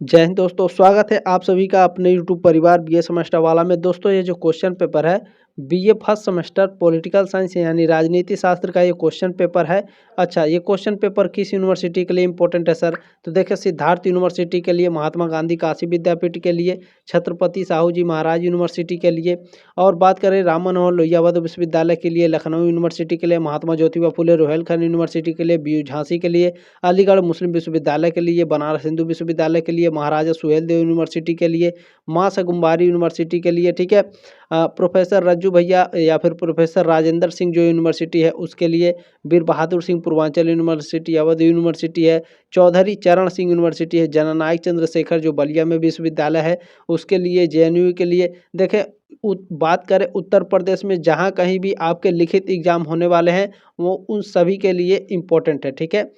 जय हिंद दोस्तों, स्वागत है आप सभी का अपने यूट्यूब परिवार बीए सेमेस्टर वाला में। दोस्तों ये जो क्वेश्चन पेपर है BA first semester political science यानी राजनीति शास्त्र का ये क्वेश्चन पेपर है। अच्छा, ये क्वेश्चन पेपर किस यूनिवर्सिटी के लिए इंपॉर्टेंट है सर? तो देखिए, सिद्धार्थ यूनिवर्सिटी के लिए, महात्मा गांधी काशी विद्यापीठ के लिए, छत्रपति साहू जी महाराज यूनिवर्सिटी के लिए, और बात करें राम मनोहर लोहिया विश्वविद्यालय के लिए, लखनऊ यूनिवर्सिटी के लिए, महात्मा ज्योतिबा फुले रोहिलखंड यूनिवर्सिटी के लिए, बीयू झांसी के लिए, अलीगढ़ मुस्लिम विश्वविद्यालय के लिए, बनारस हिंदू विश्वविद्यालय के लिए, महाराजा सुहेलदेव यूनिवर्सिटी के लिए, माँ सगुम्बारी यूनिवर्सिटी के लिए, ठीक है। प्रोफेसर रज्जू भैया या फिर प्रोफेसर राजेंद्र सिंह जो यूनिवर्सिटी है उसके लिए, वीर बहादुर सिंह पूर्वांचल यूनिवर्सिटी अवध यूनिवर्सिटी है, चौधरी चरण सिंह यूनिवर्सिटी है, जननायक चंद्रशेखर जो बलिया में विश्वविद्यालय है उसके लिए, जेएनयू के लिए। देखें, बात करें उत्तर प्रदेश में जहाँ कहीं भी आपके लिखित एग्जाम होने वाले हैं वो उन सभी के लिए इम्पोर्टेंट है, ठीक है।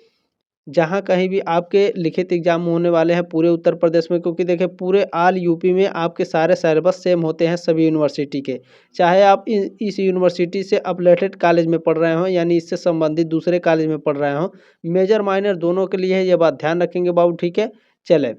जहाँ कहीं भी आपके लिखित एग्जाम होने वाले हैं पूरे उत्तर प्रदेश में, क्योंकि देखिए पूरे ऑल यूपी में आपके सारे सिलेबस सेम होते हैं सभी यूनिवर्सिटी के। चाहे आप इस यूनिवर्सिटी से अपलेटेड कॉलेज में पढ़ रहे हों यानी इससे संबंधित दूसरे कॉलेज में पढ़ रहे हों, मेजर माइनर दोनों के लिए है, ये बात ध्यान रखेंगे बाबू, ठीक है। चले,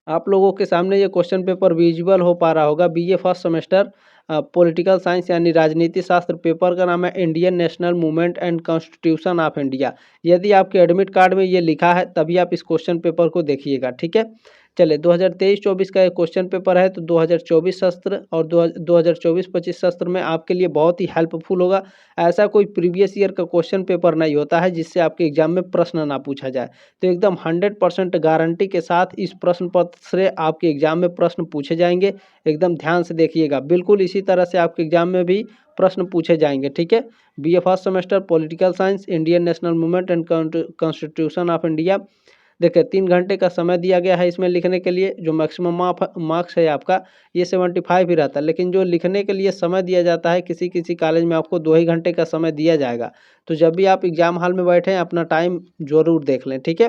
आप लोगों के सामने ये क्वेश्चन पेपर विजुअल हो पा रहा होगा। BA first semester political science यानी राजनीति शास्त्र, पेपर का नाम है Indian national movement and constitution of India. यदि आपके एडमिट कार्ड में ये लिखा है तभी आप इस क्वेश्चन पेपर को देखिएगा, ठीक है। चले, 2023-24 का एक क्वेश्चन पेपर है, तो 2024 सत्र और 2024-25 सत्र में आपके लिए बहुत ही हेल्पफुल होगा। ऐसा कोई प्रीवियस ईयर का क्वेश्चन पेपर नहीं होता है जिससे आपके एग्जाम में प्रश्न ना पूछा जाए। तो एकदम 100% गारंटी के साथ इस प्रश्न पत्र से आपके एग्जाम में प्रश्न पूछे जाएंगे। एकदम ध्यान से देखिएगा, बिल्कुल इसी तरह से आपके एग्जाम में भी प्रश्न पूछे जाएंगे, ठीक है। BA first semester political science, Indian national movement and constitution of India. देखिए 3 घंटे का समय दिया गया है इसमें लिखने के लिए। जो मैक्सिमम मार्क्स है आपका ये 75 ही रहता है, लेकिन जो लिखने के लिए समय दिया जाता है किसी किसी कॉलेज में आपको 2 ही घंटे का समय दिया जाएगा। तो जब भी आप एग्जाम हॉल में बैठे अपना टाइम जरूर देख लें, ठीक है।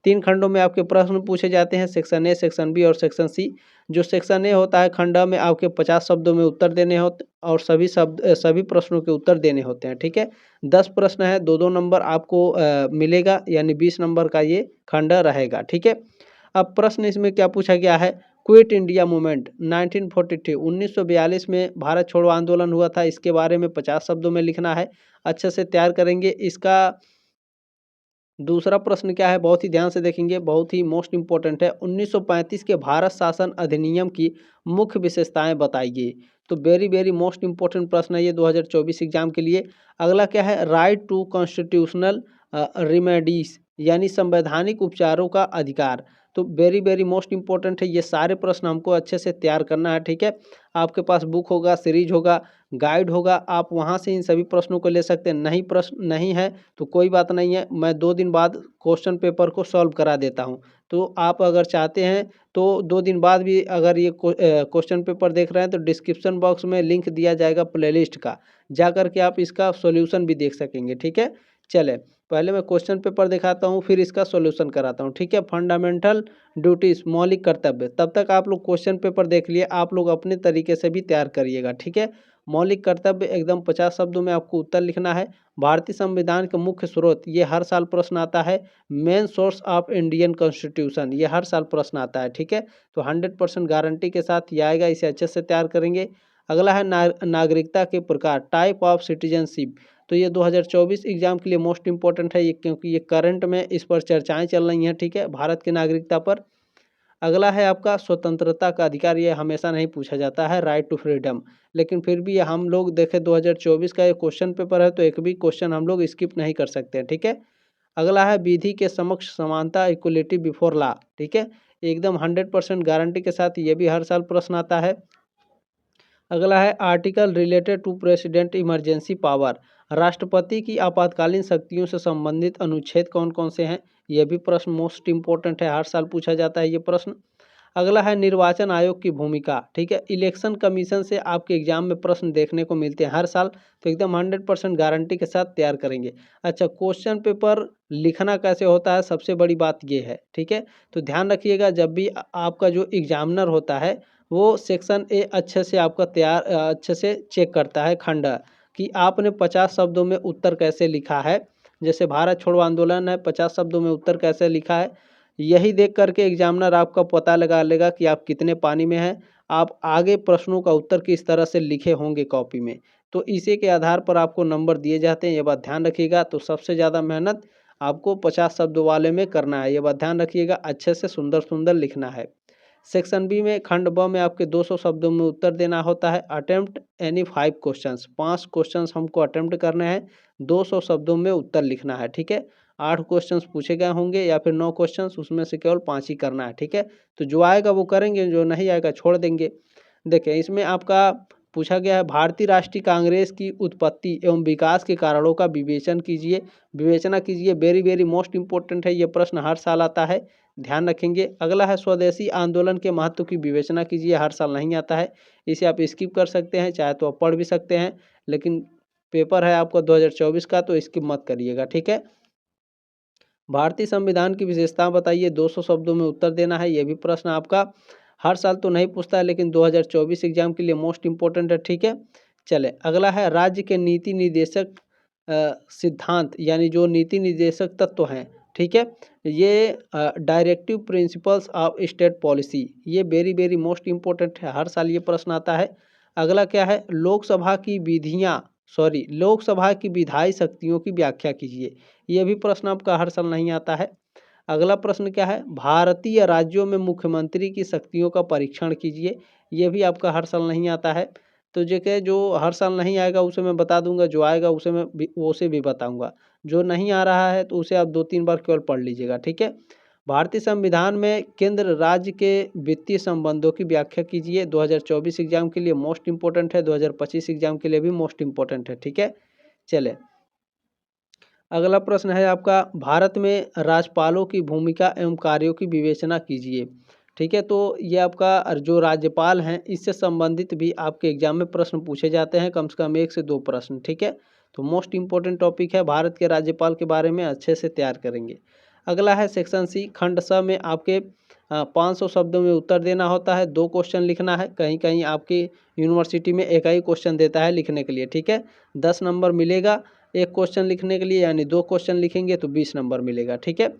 3 खंडों में आपके प्रश्न पूछे जाते हैं, सेक्शन ए, सेक्शन बी और सेक्शन सी। जो सेक्शन ए होता है, खंड में आपके 50 शब्दों में उत्तर देने होते और सभी प्रश्नों के उत्तर देने होते हैं, ठीक है। 10 प्रश्न है, 2-2 नंबर आपको मिलेगा, यानी 20 नंबर का ये खंड रहेगा, ठीक है। अब प्रश्न इसमें क्या पूछा गया है? क्विट इंडिया मूवमेंट 1942 1942 में भारत छोड़ो आंदोलन हुआ था, इसके बारे में 50 शब्दों में लिखना है। अच्छे से तैयार करेंगे। इसका दूसरा प्रश्न क्या है, बहुत ही ध्यान से देखेंगे, बहुत ही मोस्ट इंपॉर्टेंट है। 1935 के भारत शासन अधिनियम की मुख्य विशेषताएं बताइए। तो वेरी वेरी मोस्ट इंपॉर्टेंट प्रश्न है ये 2024 एग्जाम के लिए। अगला क्या है, राइट टू कॉन्स्टिट्यूशनल रिमेडीज यानी संवैधानिक उपचारों का अधिकार। तो वेरी वेरी मोस्ट इंपॉर्टेंट है, ये सारे प्रश्न हमको अच्छे से तैयार करना है, ठीक है। आपके पास बुक होगा, सीरीज होगा, गाइड होगा, आप वहाँ से इन सभी प्रश्नों को ले सकते हैं। नहीं प्रश्न नहीं है तो कोई बात नहीं है, मैं 2 दिन बाद क्वेश्चन पेपर को सॉल्व करा देता हूँ। तो आप अगर चाहते हैं तो 2 दिन बाद भी अगर ये क्वेश्चन पेपर देख रहे हैं तो डिस्क्रिप्शन बॉक्स में लिंक दिया जाएगा प्लेलिस्ट का, जा कर के आप इसका सॉल्यूशन भी देख सकेंगे, ठीक है। चले, पहले मैं क्वेश्चन पेपर दिखाता हूँ फिर इसका सॉल्यूशन कराता हूँ, ठीक है। फंडामेंटल ड्यूटीज, मौलिक कर्तव्य, तब तक आप लोग क्वेश्चन पेपर देख लिए, आप लोग अपने तरीके से भी तैयार करिएगा, ठीक है। मौलिक कर्तव्य एकदम 50 शब्दों में आपको उत्तर लिखना है। भारतीय संविधान के मुख्य स्रोत, ये हर साल प्रश्न आता है। Main source of Indian constitution, ये हर साल प्रश्न आता है, ठीक है। तो 100% गारंटी के साथ ये आएगा, इसे अच्छे से तैयार करेंगे। अगला है नागरिकता के प्रकार, टाइप ऑफ सिटीजनशिप। तो ये 2024 एग्जाम के लिए मोस्ट इंपॉर्टेंट है ये, क्योंकि ये करंट में इस पर चर्चाएं चल रही हैं, ठीक है, भारत की नागरिकता पर। अगला है आपका स्वतंत्रता का अधिकार, ये हमेशा नहीं पूछा जाता है, राइट टू फ्रीडम। लेकिन फिर भी हम लोग देखें 2024 का ये क्वेश्चन पेपर है तो एक भी क्वेश्चन हम लोग स्किप नहीं कर सकते हैं, ठीक है। अगला है विधि के समक्ष समानता, इक्वलिटी बिफोर लॉ, ठीक है। एकदम 100% गारंटी के साथ ये भी हर साल प्रश्न आता है। अगला है article related to president emergency power, राष्ट्रपति की आपातकालीन शक्तियों से संबंधित अनुच्छेद कौन कौन से हैं, यह भी प्रश्न मोस्ट इंपॉर्टेंट है, हर साल पूछा जाता है ये प्रश्न। अगला है निर्वाचन आयोग की भूमिका, ठीक है। इलेक्शन कमीशन से आपके एग्जाम में प्रश्न देखने को मिलते हैं हर साल, तो एकदम 100% गारंटी के साथ तैयार करेंगे। अच्छा, क्वेश्चन पेपर लिखना कैसे होता है, सबसे बड़ी बात ये है, ठीक है। तो ध्यान रखिएगा, जब भी आपका जो एग्जामिनर होता है वो सेक्शन ए अच्छे से आपका अच्छे से चेक करता है खंड, कि आपने 50 शब्दों में उत्तर कैसे लिखा है। जैसे भारत छोड़ो आंदोलन है, 50 शब्दों में उत्तर कैसे लिखा है। यही देख करके एग्जामिनर आपका पता लगा लेगा कि आप कितने पानी में हैं। आप आगे प्रश्नों का उत्तर किस तरह से लिखे होंगे कॉपी में, तो इसी के आधार पर आपको नंबर दिए जाते हैं, ये बात ध्यान रखिएगा। तो सबसे ज़्यादा मेहनत आपको 50 शब्दों वाले में करना है, ये बात ध्यान रखिएगा। अच्छे से सुंदर सुंदर लिखना है। सेक्शन बी में खंड ब में आपके 200 शब्दों में उत्तर देना होता है। अटेम्प्ट एनी 5 क्वेश्चंस, 5 क्वेश्चंस हमको अटेम्प्ट करने हैं, 200 शब्दों में उत्तर लिखना है, ठीक है। 8 क्वेश्चंस पूछे गए होंगे या फिर 9 क्वेश्चंस, उसमें से केवल 5 ही करना है, ठीक है। तो जो आएगा वो करेंगे, जो नहीं आएगा छोड़ देंगे। देखिए इसमें आपका पूछा गया है, भारतीय राष्ट्रीय कांग्रेस की उत्पत्ति एवं विकास के कारणों का विवेचना कीजिए। वेरी वेरी मोस्ट इंपॉर्टेंट है, ये प्रश्न हर साल आता है, ध्यान रखेंगे। अगला है स्वदेशी आंदोलन के महत्व की विवेचना कीजिए, हर साल नहीं आता है, इसे आप स्किप कर सकते हैं, चाहे तो आप पढ़ भी सकते हैं, लेकिन पेपर है आपका 2024 का, तो स्किप मत करिएगा, ठीक है। भारतीय संविधान की विशेषता बताइए, 200 शब्दों में उत्तर देना है। ये भी प्रश्न आपका हर साल तो नहीं पूछता है, लेकिन 2024 एग्जाम के लिए मोस्ट इंपॉर्टेंट है, ठीक है। चले अगला है, राज्य के नीति निर्देशक सिद्धांत, यानी जो नीति निर्देशक तत्व हैं, ठीक है, ये directive principles of state policy, ये वेरी वेरी मोस्ट इंपॉर्टेंट है, हर साल ये प्रश्न आता है। अगला क्या है, लोकसभा की विधायी शक्तियों की व्याख्या कीजिए, ये भी प्रश्न आपका हर साल नहीं आता है। अगला प्रश्न क्या है, भारतीय राज्यों में मुख्यमंत्री की शक्तियों का परीक्षण कीजिए, ये भी आपका हर साल नहीं आता है। तो जो हर साल नहीं आएगा उसे मैं बता दूंगा, जो आएगा उसे भी बताऊंगा। जो नहीं आ रहा है तो उसे आप 2-3 बार केवल पढ़ लीजिएगा, ठीक है। भारतीय संविधान में केंद्र राज्य के वित्तीय संबंधों की व्याख्या कीजिए, 2024 एग्जाम के लिए मोस्ट इंपॉर्टेंट है, 2025 एग्जाम के लिए भी मोस्ट इंपॉर्टेंट है, ठीक है। चले अगला प्रश्न है आपका, भारत में राज्यपालों की भूमिका एवं कार्यों की विवेचना कीजिए, ठीक है। तो ये आपका जो राज्यपाल हैं इससे संबंधित भी आपके एग्जाम में प्रश्न पूछे जाते हैं, कम से कम 1 से 2 प्रश्न, ठीक है। तो मोस्ट इंपॉर्टेंट टॉपिक है, भारत के राज्यपाल के बारे में अच्छे से तैयार करेंगे। अगला है सेक्शन सी, खंड स में आपके 500 शब्दों में उत्तर देना होता है, 2 क्वेश्चन लिखना है। कहीं कहीं आपकी यूनिवर्सिटी में एक ही क्वेश्चन देता है लिखने के लिए, ठीक है। 10 नंबर मिलेगा एक क्वेश्चन लिखने के लिए, यानी 2 क्वेश्चन लिखेंगे तो 20 नंबर मिलेगा, ठीक है।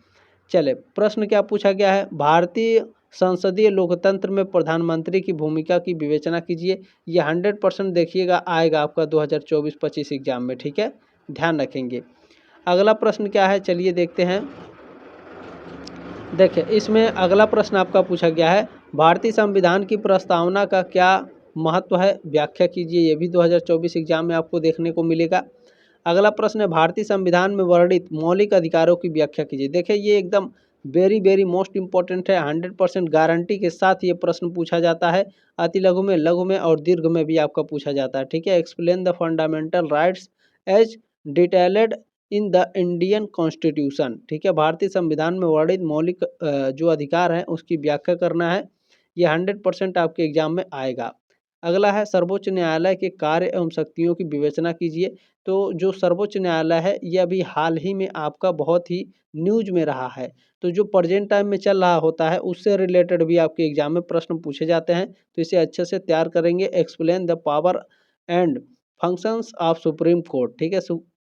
चले प्रश्न क्या पूछा गया है, भारतीय संसदीय लोकतंत्र में प्रधानमंत्री की भूमिका की विवेचना कीजिए, ये 100% देखिएगा आएगा आपका 2024-25 एग्जाम में, ठीक है, ध्यान रखेंगे। अगला प्रश्न क्या है, चलिए देखते हैं। देखिए इसमें अगला प्रश्न आपका पूछा गया है, भारतीय संविधान की प्रस्तावना का क्या महत्व है, व्याख्या कीजिए, ये भी 2024 एग्जाम में आपको देखने को मिलेगा। अगला प्रश्न है, भारतीय संविधान में वर्णित मौलिक अधिकारों की व्याख्या कीजिए। देखिए ये एकदम वेरी वेरी मोस्ट इंपॉर्टेंट है, 100% गारंटी के साथ ये प्रश्न पूछा जाता है। अति लघु में और दीर्घ में भी आपका पूछा जाता है, ठीक है। Explain the fundamental rights as detailed in the Indian constitution, ठीक है। भारतीय संविधान में वर्णित मौलिक जो अधिकार हैं उसकी व्याख्या करना है, ये 100% आपके एग्जाम में आएगा। अगला है, सर्वोच्च न्यायालय के कार्य एवं शक्तियों की विवेचना कीजिए। तो जो सर्वोच्च न्यायालय है ये अभी हाल ही में आपका बहुत ही न्यूज में रहा है, तो जो प्रेजेंट टाइम में चल रहा होता है उससे रिलेटेड भी आपके एग्जाम में प्रश्न पूछे जाते हैं, तो इसे अच्छे से तैयार करेंगे। Explain the power and functions of supreme court, ठीक है,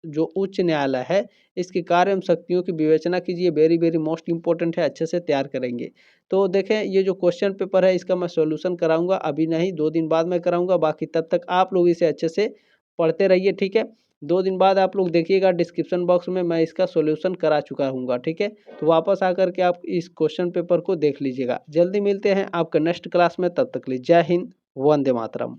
जो उच्च न्यायालय है इसके कार्य एवं शक्तियों की विवेचना कीजिए, वेरी वेरी मोस्ट इंपॉर्टेंट है, अच्छे से तैयार करेंगे। तो देखें ये जो क्वेश्चन पेपर है इसका मैं सॉल्यूशन कराऊंगा, अभी नहीं 2 दिन बाद मैं कराऊंगा, बाकी तब तक आप लोग इसे अच्छे से पढ़ते रहिए, ठीक है। 2 दिन बाद आप लोग देखिएगा डिस्क्रिप्शन बॉक्स में मैं इसका सॉल्यूशन करा चुका हूँगा, ठीक है। तो वापस आकर के आप इस क्वेश्चन पेपर को देख लीजिएगा। जल्दी मिलते हैं आपका नेक्स्ट क्लास में, तब तक के लिए जय हिंद, वंदे मातरम।